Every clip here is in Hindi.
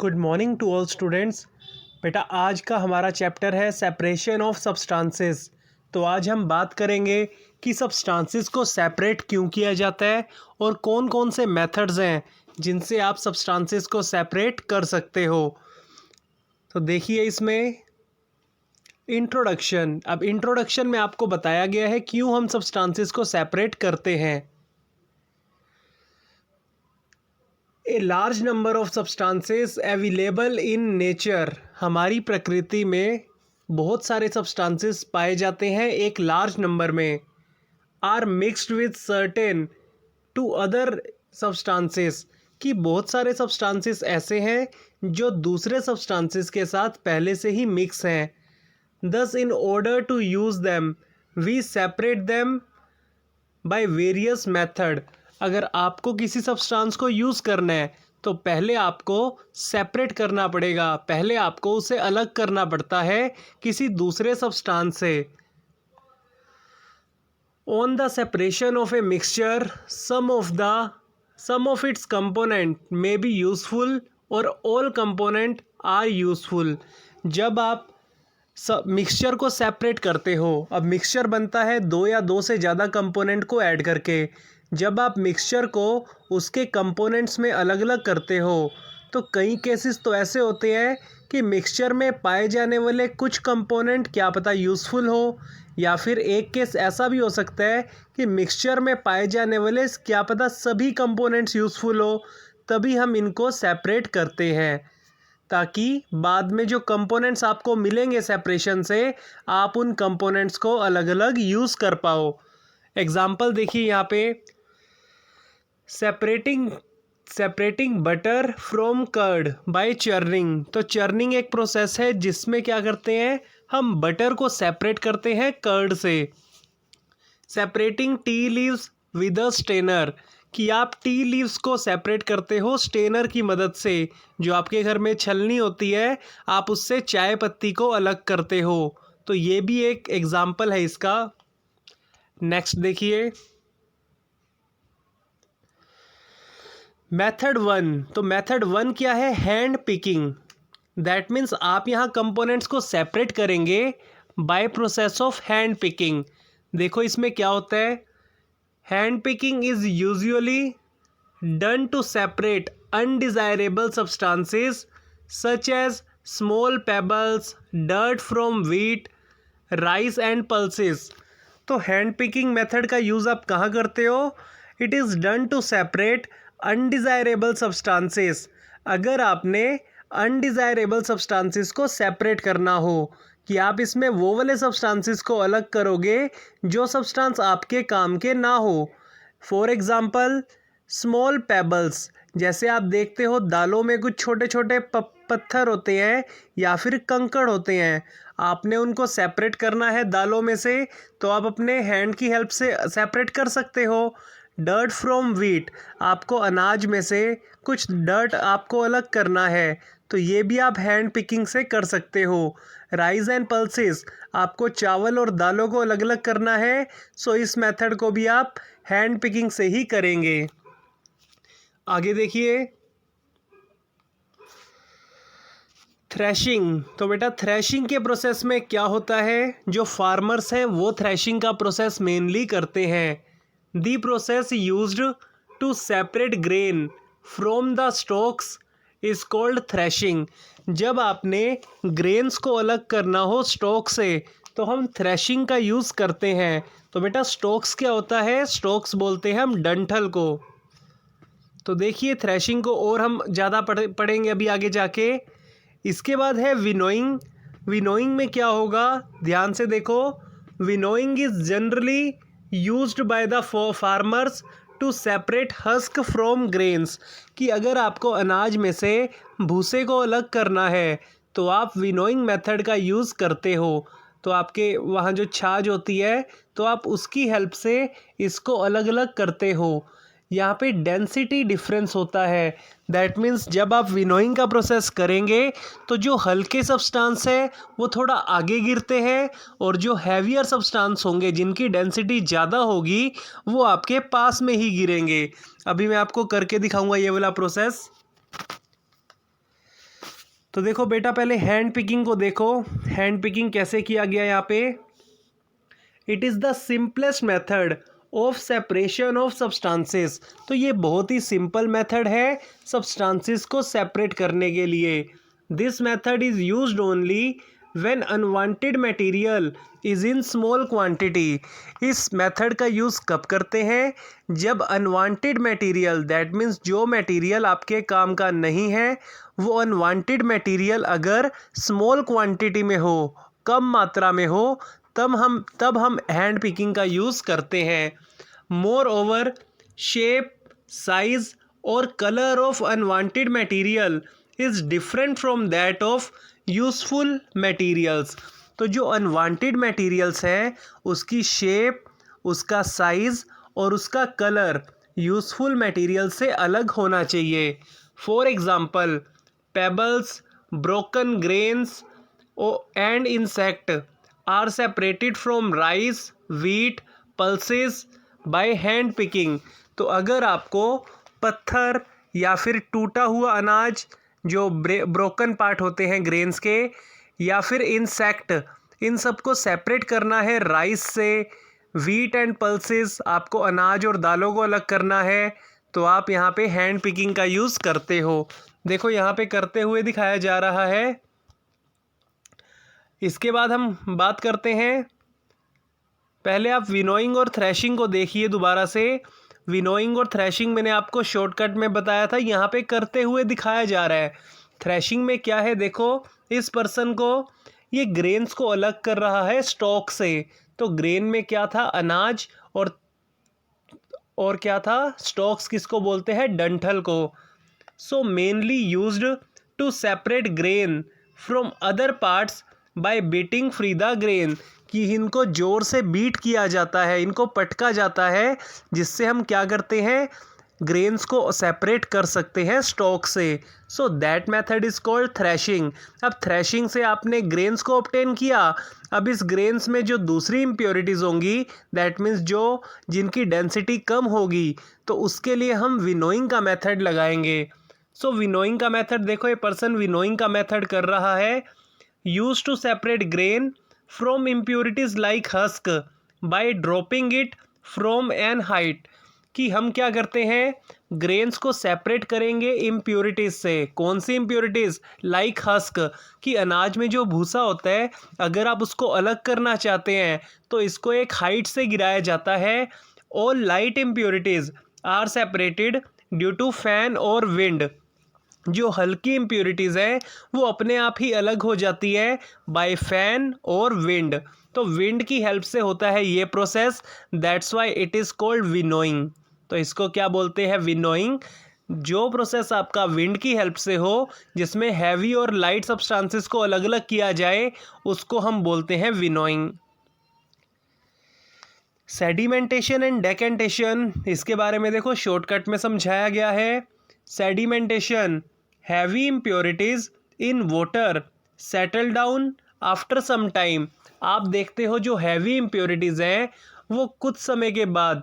Good morning to all students. बेटा आज का हमारा चैप्टर है सेपरेशन ऑफ सब्सटेंसेस। तो आज हम बात करेंगे कि सब्सटेंसेस को सेपरेट क्यों किया जाता है और कौन कौन से मेथड्स हैं जिनसे आप सब्सटेंसेस को सेपरेट कर सकते हो। तो देखिए इसमें इंट्रोडक्शन। अब इंट्रोडक्शन में आपको बताया गया है क्यों हम सब्सटेंसेस को सेपरेट करते हैं। A large number of substances available in nature. हमारी प्रकृति में बहुत सारे सब्सटेंसेस पाए जाते हैं एक लार्ज नंबर में। Are mixed with certain two other substances, कि बहुत सारे सब्सटेंसेस ऐसे हैं जो दूसरे सब्सटेंसेस के साथ पहले से ही मिक्स हैं। Thus in order to use them we separate them by various method. अगर आपको किसी सब्सटेंस को यूज़ करना है तो पहले आपको सेपरेट करना पड़ेगा, पहले आपको उसे अलग करना पड़ता है किसी दूसरे सब्सटेंस से। On the separation of a mixture some of its component may be useful और ऑल कंपोनेंट आर यूजफुल। जब आप मिक्सचर को सेपरेट करते हो, अब मिक्सचर बनता है दो या दो से ज़्यादा कंपोनेंट को ऐड करके। जब आप मिक्सचर को उसके कंपोनेंट्स में अलग अलग करते हो तो कई केसेस तो ऐसे होते हैं कि मिक्सचर में पाए जाने वाले कुछ कंपोनेंट क्या पता यूज़फुल हो, या फिर एक केस ऐसा भी हो सकता है कि मिक्सचर में पाए जाने वाले क्या पता सभी कंपोनेंट्स यूज़फुल हो। तभी हम इनको सेपरेट करते हैं ताकि बाद में जो कंपोनेंट्स आपको मिलेंगे सेपरेशन से आप उन कंपोनेंट्स को अलग अलग यूज़ कर पाओ। एग्जाम्पल देखिए यहाँ पे, separating butter from curd by churning. तो चर्निंग एक प्रोसेस है जिसमें क्या करते हैं, हम बटर को सेपरेट करते हैं कर्ड से। Separating tea leaves with a strainer, कि आप टी लीव्स को सेपरेट करते हो स्टेनर की मदद से। जो आपके घर में छलनी होती है आप उससे चाय पत्ती को अलग करते हो। तो ये भी एक एग्जाम्पल है इसका। नेक्स्ट देखिए मेथड 1। तो मेथड 1 क्या है, हैंड पिकिंग। दैट मीन्स आप यहाँ कंपोनेंट्स को सेपरेट करेंगे by process of hand picking. देखो इसमें क्या होता है, hand picking is usually done to separate undesirable substances such as small pebbles, dirt from wheat, rice and pulses. तो हैंड पिकिंग मेथड का यूज़ आप कहाँ करते हो, it is done to separate undesirable substances. अगर आपने अनडिजायरेबल सब्सटेंसेस को सेपरेट करना हो, कि आप इसमें वो वाले सब्सटेंसेस को अलग करोगे जो सब्सटेंस आपके काम के ना हो। फॉर एग्ज़ाम्पल स्मॉल पेबल्स, जैसे आप देखते हो दालों में कुछ छोटे छोटे पत्थर होते हैं या फिर कंकड़ होते हैं, आपने उनको सेपरेट करना है दालों में से तो आप अपने हैंड की हेल्प से सेपरेट कर सकते हो। डर्ट फ्रॉम व्हीट, आपको अनाज में से कुछ डर्ट आपको अलग करना है तो ये भी आप हैंड पिकिंग से कर सकते हो। राइस एंड पल्सेस, आपको चावल और दालों को अलग अलग करना है, सो इस मेथड को भी आप हैंड पिकिंग से ही करेंगे। आगे देखिए थ्रेशिंग। तो बेटा थ्रेशिंग के प्रोसेस में क्या होता है, जो फार्मर्स हैं वो थ्रेशिंग का प्रोसेस मेनली करते हैं। The process used to separate grain from the stalks is called threshing. जब आपने ग्रेन्स को अलग करना हो स्टॉक से तो हम थ्रेशिंग का यूज़ करते हैं। तो बेटा स्टॉक्स क्या होता है, स्टॉक्स बोलते हैं हम डंठल को। तो देखिए थ्रेशिंग को और हम ज़्यादा पढ़ेंगे अभी आगे जाके। इसके बाद है विनोइंग। विनोइंग में क्या होगा, ध्यान से देखो, winnowing is generally used by the farmers to separate husk from grains, कि अगर आपको अनाज में से भूसे को अलग करना है तो आप विनोइंग मेथड का यूज़ करते हो। तो आपके वहाँ जो छाछ होती है तो आप उसकी हेल्प से इसको अलग अलग करते हो। यहाँ पे डेंसिटी डिफरेंस होता है। दैट मीन्स जब आप विनोइंग का प्रोसेस करेंगे तो जो हल्के सब्सटेंस है वो थोड़ा आगे गिरते हैं और जो हैवियर सब्सटेंस होंगे जिनकी डेंसिटी ज़्यादा होगी वो आपके पास में ही गिरेंगे। अभी मैं आपको करके दिखाऊंगा ये वाला प्रोसेस। तो देखो बेटा, पहले हैंड पिकिंग को देखो। हैंड पिकिंग कैसे किया गया यहाँ पे। It is the simplest method of separation of substances. तो ये बहुत ही सिंपल मेथड है सब्सटेंसेस को सेपरेट करने के लिए। This method is used only when unwanted material is in small quantity. इस मेथड का यूज़ कब करते हैं, जब अनवांटेड मटेरियल, दैट मीन्स जो मटेरियल आपके काम का नहीं है, वो अनवांटेड मटेरियल अगर स्मॉल क्वांटिटी में हो, कम मात्रा में हो, तब हम हैंड पिकिंग का यूज़ करते हैं। मोर ओवर शेप, साइज और colour of unwanted material is different from that of useful materials. तो जो अनवांटेड मटेरियल्स हैं उसकी शेप, उसका साइज़ और उसका कलर यूज़फुल मटेरियल से अलग होना चाहिए। For example, pebbles, broken grains and insect are separated from rice, wheat, pulses by hand picking। तो अगर आपको पत्थर या फिर टूटा हुआ अनाज, जो ब्रोकन पार्ट होते हैं ग्रेन्स के, या फिर इंसेक्ट, इन सब को सेपरेट करना है राइस से, व्हीट एंड पल्सेस, आपको अनाज और दालों को अलग करना है, तो आप यहाँ पे हैंड पिकिंग का यूज़ करते हो। देखो यहाँ पे करते हुए दिखाया जा रहा है। इसके बाद हम बात करते हैं, पहले आप विनोइंग और थ्रैशिंग को देखिए दोबारा से। विनोइंग और थ्रैशिंग मैंने आपको शॉर्टकट में बताया था, यहाँ पे करते हुए दिखाया जा रहा है। थ्रैशिंग में क्या है, देखो इस पर्सन को, ये ग्रेन्स को अलग कर रहा है स्टॉक से। तो ग्रेन में क्या था, अनाज, और क्या था, स्टॉक्स किसको बोलते हैं, डंठल को। So mainly used to separate grain from other parts by beating free the grain, कि इनको जोर से बीट किया जाता है, इनको पटका जाता है, जिससे हम क्या करते हैं, ग्रेन्स को सेपरेट कर सकते हैं स्टॉक से। So that method is called threshing. अब थ्रैशिंग से आपने ग्रेन्स को ऑब्टेन किया, अब इस ग्रेन्स में जो दूसरी इम्प्योरिटीज़ होंगी, दैट मीन्स जो जिनकी डेंसिटी कम होगी, तो उसके लिए हम विनोइंग का मेथड लगाएंगे। सो विनोइंग का मेथड देखो, ये पर्सन विनोइंग का मेथड कर रहा है। Used to separate grain from impurities like husk by dropping it from an height, कि हम क्या करते हैं, ग्रेन्स को सेपरेट करेंगे इम्प्योरिटीज़ से। कौन सी इम्प्योरिटीज़, लाइक हस्क, कि अनाज में जो भूसा होता है, अगर आप उसको अलग करना चाहते हैं तो इसको एक हाइट से गिराया जाता है। All light impurities are separated due to fan और विंड। जो हल्की इम्प्योरिटीज़ है वो अपने आप ही अलग हो जाती है बाय फैन और विंड। तो विंड की हेल्प से होता है ये process, that's why it is called winnowing. तो इसको क्या बोलते हैं, विनोइंग। जो प्रोसेस आपका विंड की हेल्प से हो, जिसमें हैवी और लाइट सब्सटेंसेस को अलग अलग किया जाए, उसको हम बोलते हैं विनोइंग। सेडिमेंटेशन एंड डेकेंटेशन, इसके बारे में देखो शॉर्टकट में समझाया गया है। Sedimentation, heavy impurities in water settle down after some time. आप देखते हो जो हैवी इम्प्योरिटीज़ हैं वो कुछ समय के बाद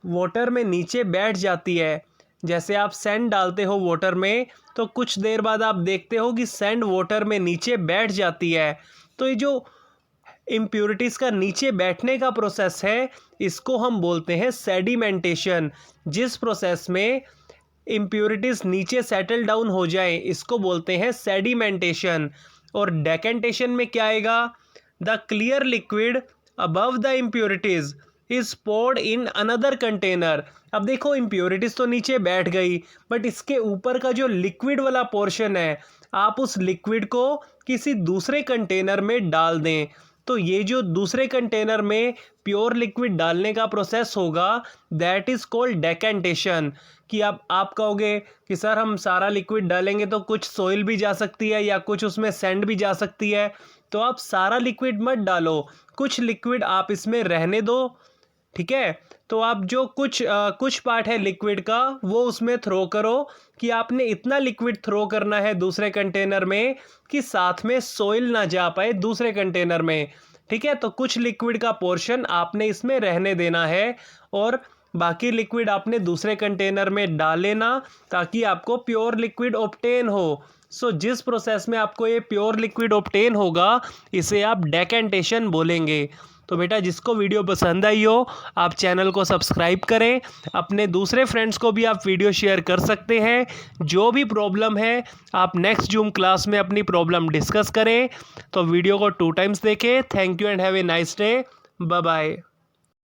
वाटर में नीचे बैठ जाती है। जैसे आप सैंड डालते हो वाटर में, तो कुछ देर बाद आप देखते हो कि सैंड वाटर में नीचे बैठ जाती है। तो ये जो इम्प्योरिटीज़ का नीचे बैठने का प्रोसेस है, इसको हम बोलते हैं सेडिमेंटेशन। जिस प्रोसेस में इम्प्योरिटीज़ नीचे सेटल डाउन हो जाए, इसको बोलते हैं सेडिमेंटेशन। और डेकेंटेशन में क्या आएगा, the clear liquid above the impurities is poured in another container. अब देखो इम्प्योरिटीज़ तो नीचे बैठ गई, बट इसके ऊपर का जो लिक्विड वाला पोर्शन है, आप उस लिक्विड को किसी दूसरे कंटेनर में डाल दें। तो ये जो दूसरे कंटेनर में प्योर लिक्विड डालने का प्रोसेस होगा, दैट इज़ कॉल्ड डेकेंटेशन। कि आप कहोगे कि सर हम सारा लिक्विड डालेंगे तो कुछ सॉइल भी जा सकती है या कुछ उसमें सैंड भी जा सकती है। तो आप सारा लिक्विड मत डालो, कुछ लिक्विड आप इसमें रहने दो, ठीक है। तो आप जो कुछ पार्ट है लिक्विड का वो उसमें थ्रो करो, कि आपने इतना लिक्विड थ्रो करना है दूसरे कंटेनर में कि साथ में सॉइल ना जा पाए दूसरे कंटेनर में, ठीक है। तो कुछ लिक्विड का पोर्शन आपने इसमें रहने देना है, और बाकी लिक्विड आपने दूसरे कंटेनर में डाल लेना ताकि आपको प्योर लिक्विड ऑब्टेन हो। सो जिस प्रोसेस में आपको ये प्योर लिक्विड ऑब्टेन होगा इसे आप डेकेंटेशन बोलेंगे। तो बेटा जिसको वीडियो पसंद आई हो आप चैनल को सब्सक्राइब करें, अपने दूसरे फ्रेंड्स को भी आप वीडियो शेयर कर सकते हैं। जो भी प्रॉब्लम है आप नेक्स्ट जूम क्लास में अपनी प्रॉब्लम डिस्कस करें। तो वीडियो को 2 टाइम्स देखें। Thank you and have a nice day. Bye bye.